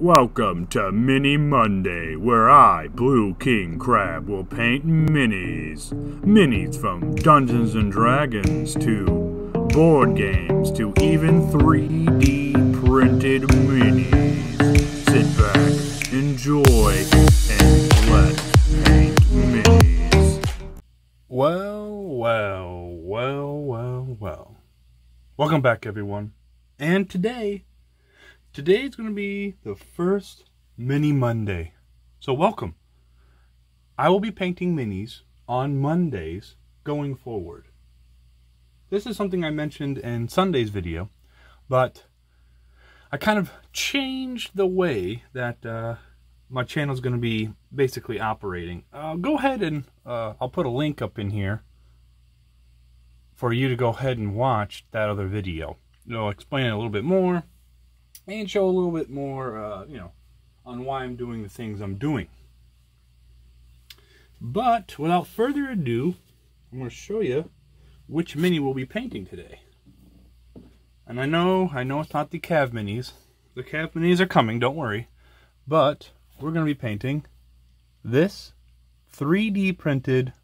Welcome to Mini Monday, where I, Blue King Crab, will paint minis. Minis from Dungeons and Dragons to board games to even 3D printed minis. Sit back, enjoy, and let's paint minis. Well. Welcome back, everyone. And today's going to be the first Mini Monday. So welcome. I will be painting minis on Mondays going forward. This is something I mentioned in Sunday's video, but I kind of changed the way that my channel is going to be basically operating. Go ahead and I'll put a link up in here for you to go ahead and watch that other video. It'll explain it a little bit more and show a little bit more, on why I'm doing the things I'm doing. But without further ado, I'm going to show you which mini we'll be painting today. And I know it's not the Cav minis. The Cav minis are coming, don't worry. But we're going to be painting this 3D printed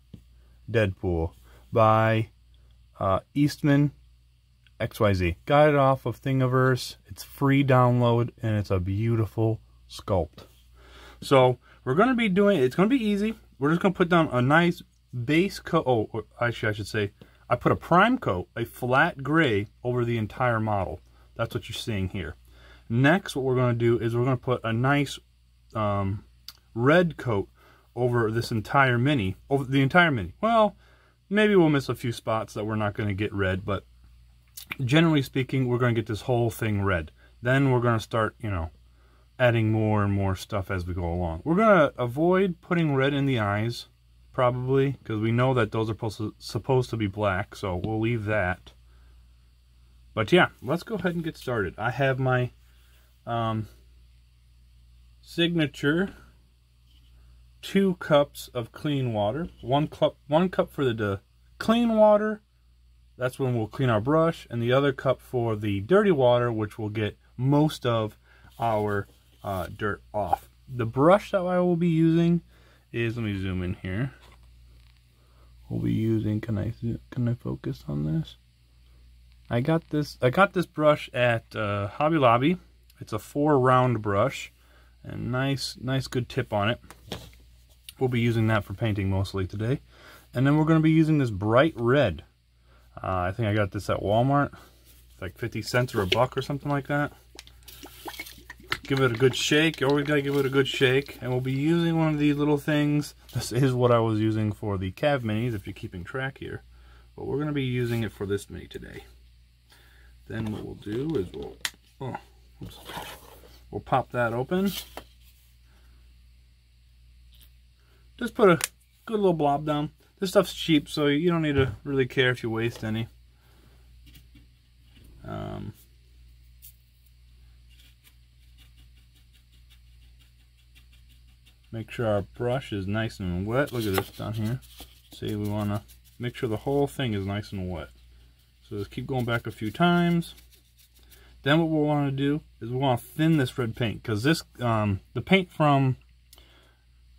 DeadPool by Eastman XYZ. Got it off of Thingiverse. It's free download and it's a beautiful sculpt. So we're going to be doing, it's going to be easy. We're just going to put down a nice base coat. Oh, actually I should say, I put a prime coat, a flat gray over the entire model. That's what you're seeing here. Next, what we're going to do is we're going to put a nice red coat over this entire mini, over the entire mini. Well, maybe we'll miss a few spots that we're not going to get red, but generally speaking, we're going to get this whole thing red. Then we're going to start, adding more and more stuff as we go along. We're going to avoid putting red in the eyes, probably, because we know that those are supposed to be black, so we'll leave that. But yeah, let's go ahead and get started. I have my signature 2 cups of clean water. One cup for the clean water. That's when we'll clean our brush, and the other cup for the dirty water, which will get most of our dirt off. The brush that I will be using is, let me zoom in here. We'll be using, can I focus on this? I got this brush at Hobby Lobby. It's a 4-round brush, and nice good tip on it. We'll be using that for painting mostly today. And then we're going to be using this bright red. I think I got this at Walmart. It's like 50 cents or $1 or something like that. Give it a good shake. You always got to give it a good shake. And we'll be using one of these little things. This is what I was using for the Cav minis, if you're keeping track here. But we're going to be using it for this mini today. Then what we'll do is we'll pop that open. Just put a good little blob down. This stuff's cheap, so you don't need to really care if you waste any. Make sure our brush is nice and wet. Look at this down here. See, we want to make sure the whole thing is nice and wet. So just keep going back a few times. Then what we'll want to do is we want to thin this red paint, because this the paint from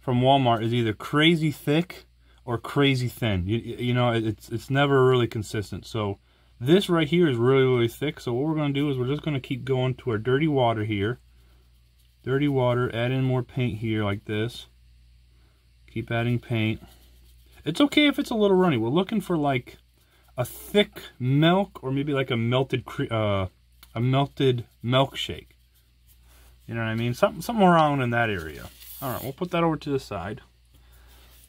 Walmart is either crazy thick or crazy thin. It's never really consistent. So this right here is really thick. So what we're going to do is we're just going to keep going to our dirty water here. Dirty water, add in more paint here like this. Keep adding paint. It's okay if it's a little runny. We're looking for like a thick milk, or maybe like a melted milkshake. You know what I mean? Something around in that area. All right, we'll put that over to the side.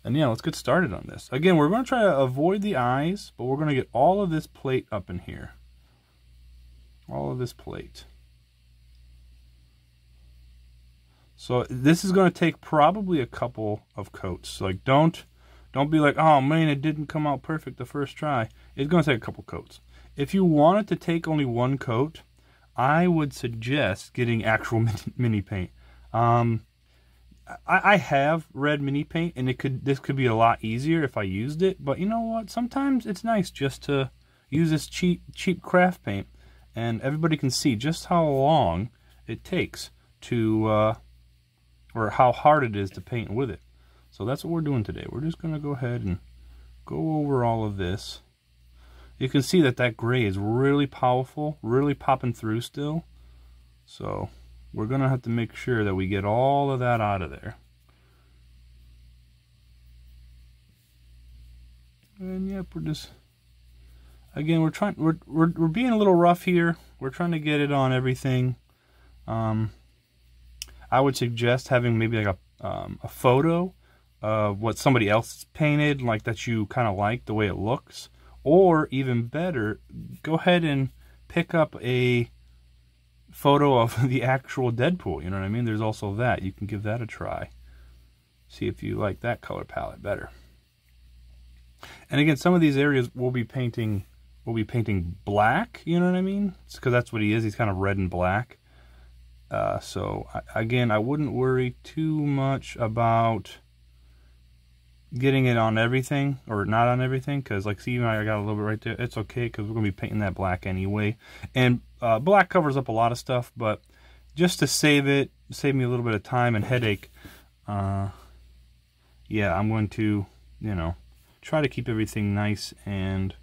And yeah, let's get started on this. Again, we're going to try to avoid the eyes, but we're going to get all of this plate up in here. All of this plate. So this is going to take probably a couple of coats. Like don't be like, oh man, it didn't come out perfect the first try. It's going to take a couple coats. If you wanted to take only one coat, I would suggest getting actual mini paint. I have red mini paint, and this could be a lot easier if I used it. But you know what? Sometimes it's nice just to use this cheap craft paint, and everybody can see just how long it takes to, or how hard it is to paint with it. So that's what we're doing today. We're just going to go ahead and go over all of this. You can see that that gray is really powerful, really popping through still. So we're going to have to make sure that we get all of that out of there. And yep, we're just, again, we're being a little rough here. We're trying to get it on everything. I would suggest having maybe like a photo of what somebody else painted, like that you kind of like the way it looks. Or even better, go ahead and pick up a photo of the actual DeadPool. You know what I mean? There's also that. You can give that a try. See if you like that color palette better. And again, some of these areas we'll be painting black. You know what I mean? Because that's what he is. He's kind of red and black. So again, I wouldn't worry too much about getting it on everything or not on everything, because like see, I got a little bit right there. It's okay because we're gonna be painting that black anyway, and black covers up a lot of stuff, but just to save me a little bit of time and headache, yeah, I'm going to, you know, try to keep everything nice. And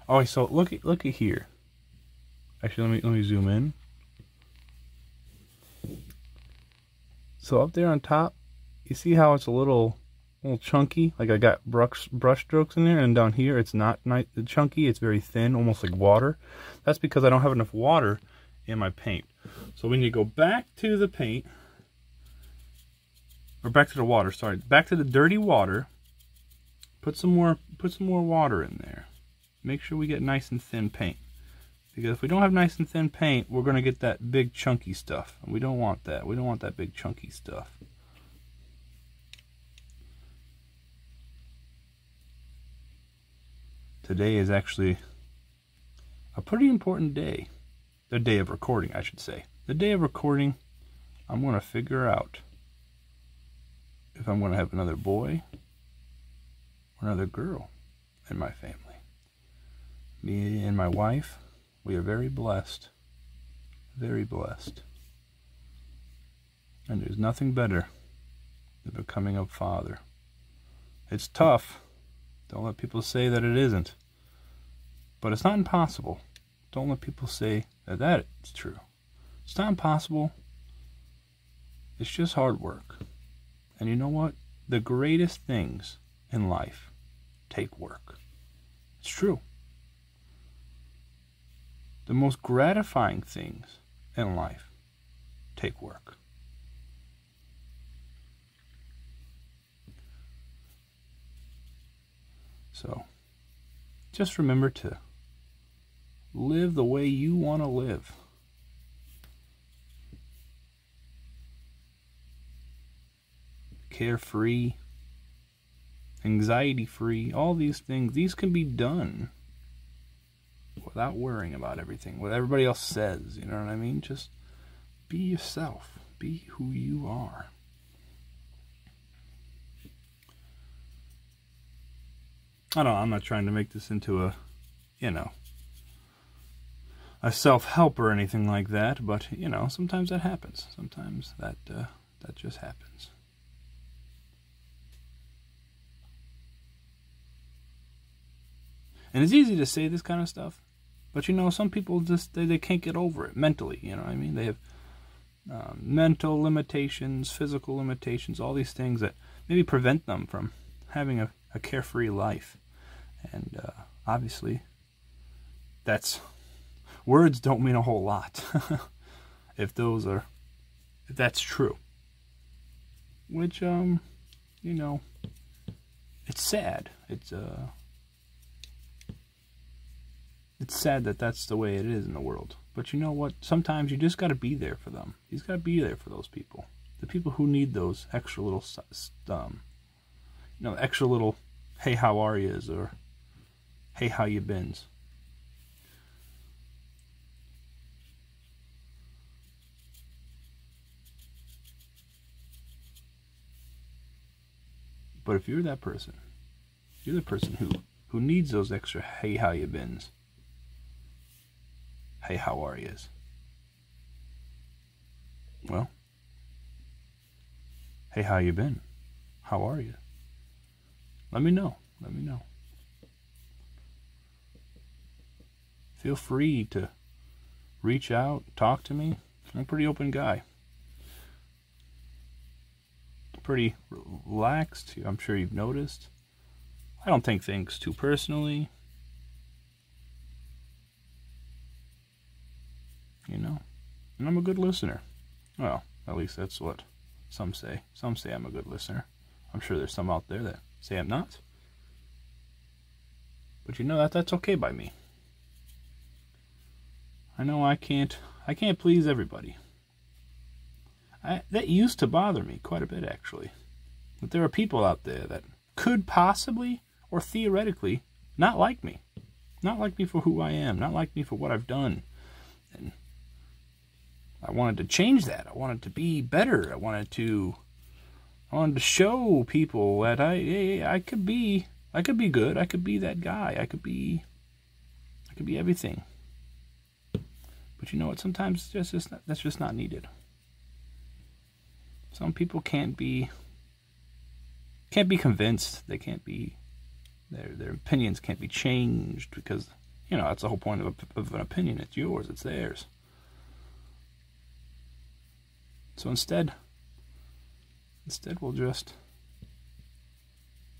oh, so look at here. Actually, let me zoom in. So up there on top, you see how it's a little chunky? Like I got brush strokes in there, and down here it's not nice, chunky. It's very thin, almost like water. That's because I don't have enough water in my paint. So we need to go back to the paint, or back to the water. Sorry, back to the dirty water. Put some more water in there. Make sure we get nice and thin paint. Because if we don't have nice and thin paint, we're going to get that big chunky stuff. And we don't want that. We don't want that big chunky stuff. Today is actually a pretty important day. The day of recording, I should say. The day of recording, I'm going to figure out if I'm going to have another boy or another girl in my family. Me and my wife, we are very blessed. Very blessed. And there's nothing better than becoming a father. It's tough. Don't let people say that it isn't. But it's not impossible. Don't let people say that it's true. It's not impossible. It's just hard work. And you know what? The greatest things in life take work. It's true. The most gratifying things in life take work. So, just remember to live the way you want to live. Carefree, anxiety-free, all these things, these can be done without worrying about everything, what everybody else says, you know what I mean? Just be yourself. Be who you are. I'm not trying to make this into a, you know, a self-help or anything like that, but, you know, sometimes that happens. Sometimes that just happens. And it's easy to say this kind of stuff, but, you know, some people just, they can't get over it mentally, you know what I mean? They have mental limitations, physical limitations, all these things that maybe prevent them from having a carefree life. And obviously, words don't mean a whole lot if that's true. Which, you know, it's sad. It's sad that that's the way it is in the world. But you know what? Sometimes you just got to be there for them. You just got to be there for those people. The people who need those extra little, extra little, hey, how are yous, or hey, how you been's. But if you're that person, you're the person who needs those extra hey, how you been's, hey, how are yous, Well, hey, how you been? How are you? Let me know. Let me know. Feel free to reach out, talk to me. I'm a pretty open guy. Pretty relaxed. I'm sure you've noticed. I don't take things too personally. You know, and I'm a good listener. Well, at least that's what some say. Some say I'm a good listener. I'm sure there's some out there that say I'm not. But you know that's okay by me. I know I can't please everybody. That used to bother me quite a bit, actually. But there are people out there that could possibly or theoretically not like me. Not like me for who I am. Not like me for what I've done. And I wanted to change that. I wanted to be better. I wanted to show people that I could be good. I could be that guy. I could be everything. But you know what? Sometimes that's just not needed. Some people can't be convinced. They can't be, their opinions can't be changed because, you know, that's the whole point of an opinion. It's yours, it's theirs. So instead we'll just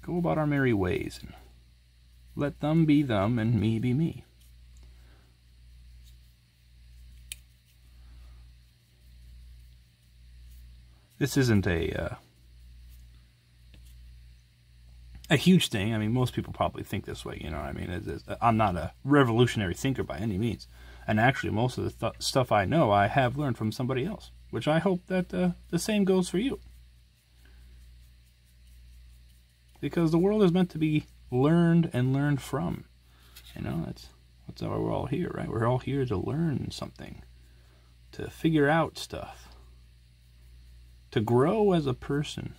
go about our merry ways and let them be them and me be me. This isn't a huge thing. I mean, most people probably think this way, you know what I mean? I'm not a revolutionary thinker by any means. And actually, most of the stuff I know, I have learned from somebody else. Which I hope that the same goes for you. Because the world is meant to be learned and learned from. You know, that's why we're all here, right? We're all here to learn something. To figure out stuff. To grow as a person.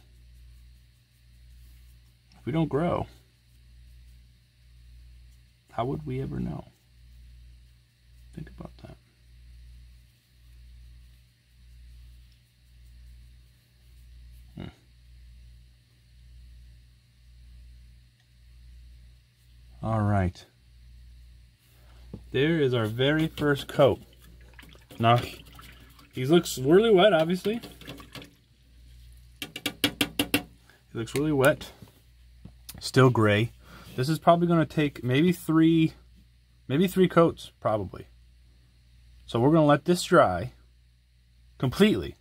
If we don't grow, how would we ever know? Think about that. All right. There is our very first coat. Now, he looks really wet, obviously. He looks really wet. Still gray. This is probably going to take maybe three coats, probably. So we're going to let this dry completely.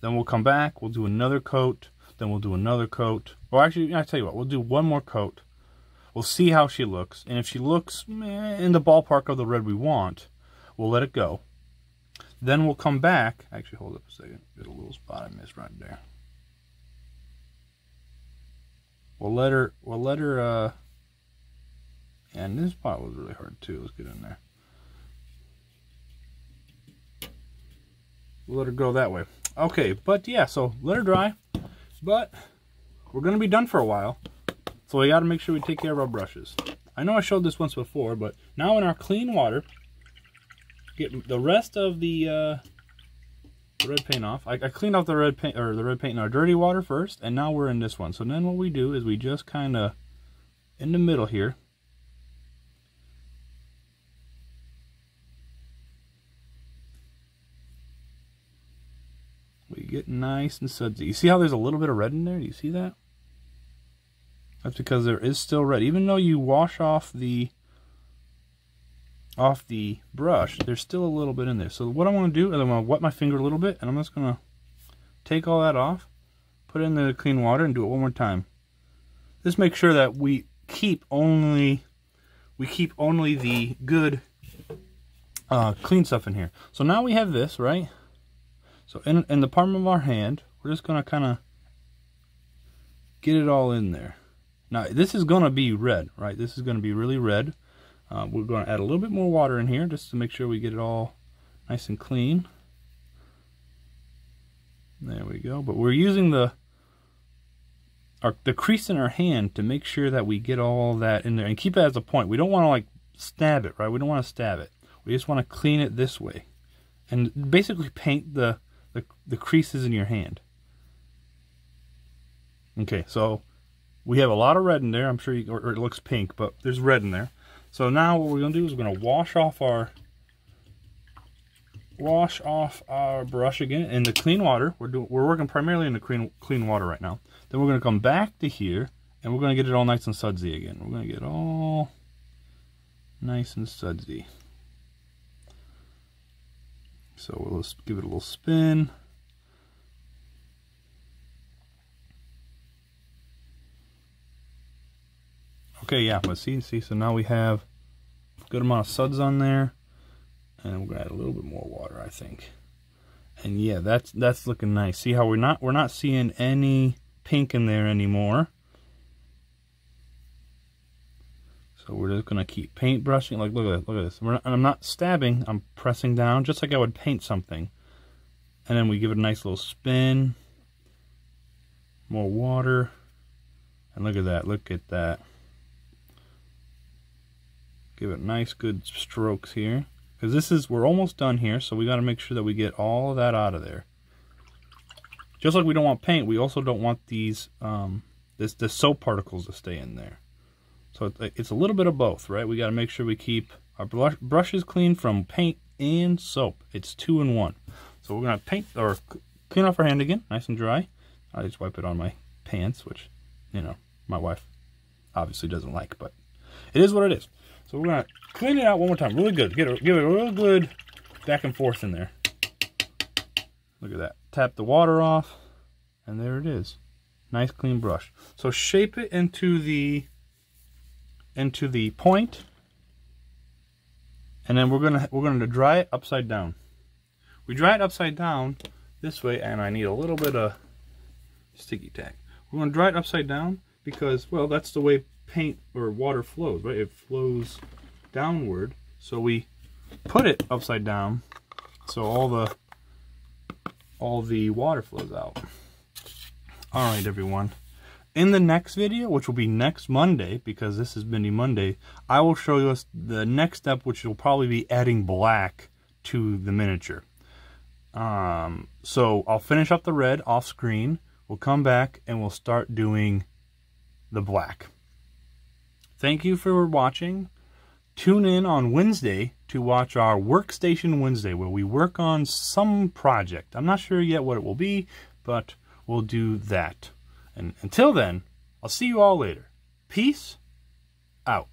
Then we'll come back. We'll do another coat. Then we'll do another coat. Or actually, I tell you what. We'll do one more coat. We'll see how she looks. And if she looks in the ballpark of the red we want, we'll let it go. Then we'll come back. Actually, hold up a second. There's a little spot I missed right there. We'll let her, and this spot was really hard too. Let's get in there. We'll let her go that way. Okay, but yeah, so let her dry. But we're going to be done for a while. So we got to make sure we take care of our brushes. I know I showed this once before, but now in our clean water, get the rest of the red paint off. I cleaned off the red paint in our dirty water first, and now we're in this one. So then what we do is we just kind of in the middle here. We get nice and sudsy. You see how there's a little bit of red in there? Do you see that? That's because there is still red. Even though you wash off the brush, there's still a little bit in there. So what I want to do is I'm going to wet my finger a little bit, and I'm just going to take all that off, put it in the clean water, and do it one more time. Just make sure that we keep only the good clean stuff in here. So now we have this, right? So in the palm of our hand, we're just going to kind of get it all in there. Now, this is going to be red, right? This is going to be really red. We're going to add a little bit more water in here just to make sure we get it all nice and clean. There we go. But we're using the crease in our hand to make sure that we get all that in there. And keep it as a point. We don't want to, like, stab it, right? We don't want to stab it. We just want to clean it this way. And basically paint the the creases in your hand. Okay, so we have a lot of red in there. I'm sure or it looks pink, but there's red in there. So now what we're gonna do is we're gonna wash off our brush again in the clean water. We're working primarily in the clean water right now. Then we're gonna come back to here and we're gonna get it all nice and sudsy again. We're gonna get it all nice and sudsy. So we'll just give it a little spin. Okay, yeah, but see, so now we have a good amount of suds on there, and we're gonna add a little bit more water, I think. And yeah, that's looking nice. See how we're not seeing any pink in there anymore. So we're just gonna keep paint brushing. Like look at this. I'm not stabbing. I'm pressing down just like I would paint something. And then we give it a nice little spin. More water, and look at that. Look at that. Give it nice good strokes here, because we're almost done here, so we got to make sure that we get all of that out of there. Just like we don't want paint, we also don't want these the soap particles to stay in there. So it's a little bit of both, right? We got to make sure we keep our brushes clean from paint and soap. It's 2 in 1. So we're gonna paint or clean off our hand again, nice and dry. I just wipe it on my pants, which my wife obviously doesn't like, but it is what it is. So we're gonna clean it out one more time, really good. Give it a real good back and forth in there. Look at that. Tap the water off, and there it is. Nice clean brush. So shape it into the point, and then we're gonna dry it upside down. We dry it upside down this way, and I need a little bit of sticky tack. We're gonna dry it upside down because, well, that's the way paint or water flows, right? It flows downward, so we put it upside down so all the water flows out. All right, everyone. In the next video, which will be next Monday, because this is Mini Monday, I will show you the next step, which will probably be adding black to the miniature. So I'll finish up the red off screen. We'll come back and we'll start doing the black. Thank you for watching. Tune in on Wednesday to watch our Workstation Wednesday, where we work on some project. I'm not sure yet what it will be, but we'll do that. And until then, I'll see you all later. Peace out.